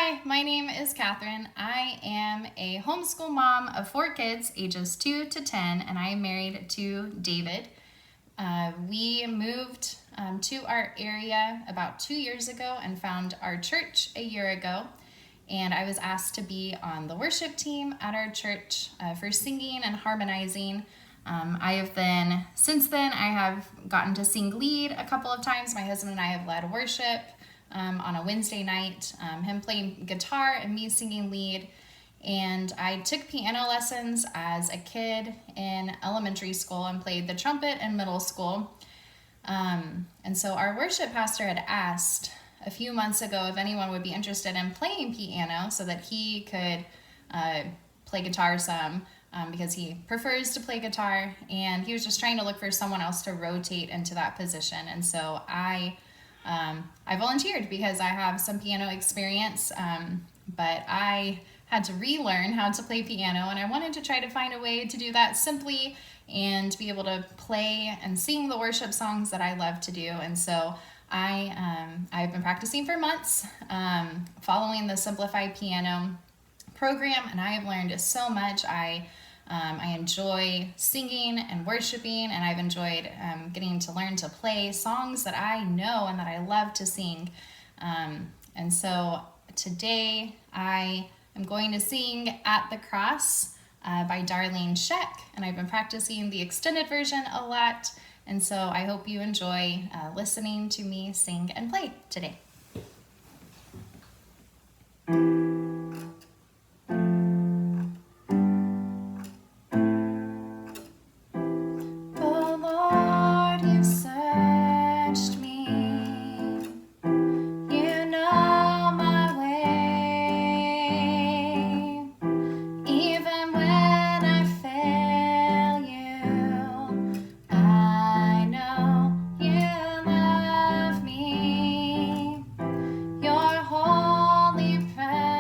Hi, my name is Kathryn. I am a homeschool mom of 4 kids, ages 2 to 10, and I am married to David. We moved to our area about 2 years ago and found our church a year ago. And I was asked to be on the worship team at our church for singing and harmonizing. Since then, I have gotten to sing lead a couple of times. My husband and I have led worship on a Wednesday night, him playing guitar and me singing lead. And I took piano lessons as a kid in elementary school and played the trumpet in middle school. And so our worship pastor had asked a few months ago if anyone would be interested in playing piano so that he could play guitar some because he prefers to play guitar, and he was just trying to look for someone else to rotate into that position. And so I volunteered because I have some piano experience, but I had to relearn how to play piano, and I wanted to try to find a way to do that simply and be able to play and sing the worship songs that I love to do. And so I've been practicing for months, following the Simplified piano program, and I have learned so much. I enjoy singing and worshiping, and I've enjoyed getting to learn to play songs that I know and that I love to sing. And so today I am going to sing At the Cross by Darlene Sheck, and I've been practicing the extended version a lot. And so I hope you enjoy listening to me sing and play today. Your holy presence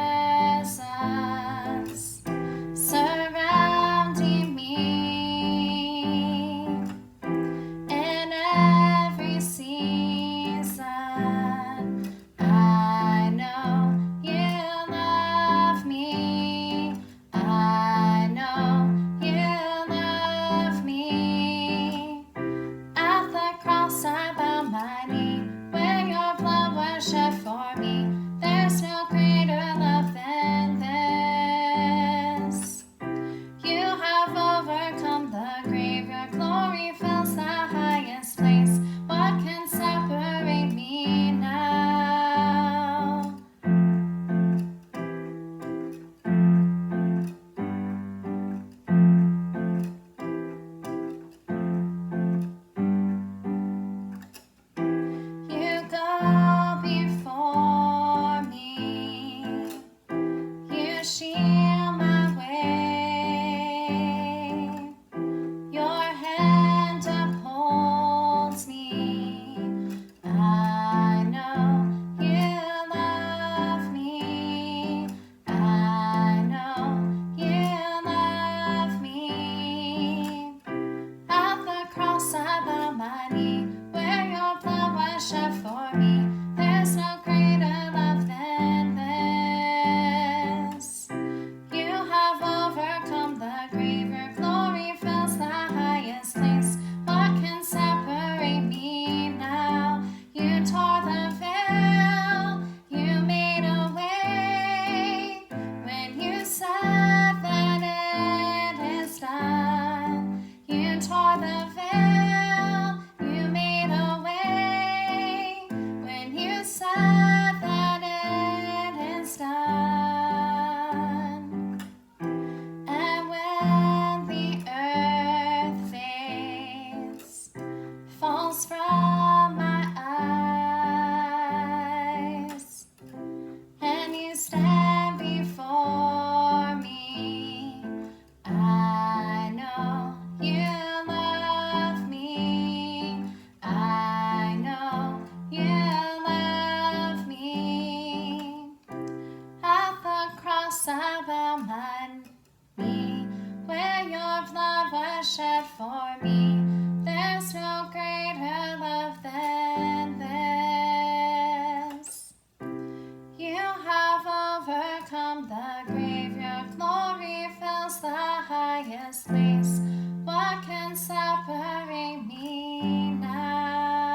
highest place. What can separate me now?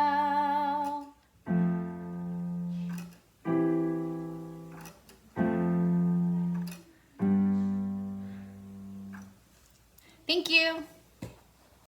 Thank you.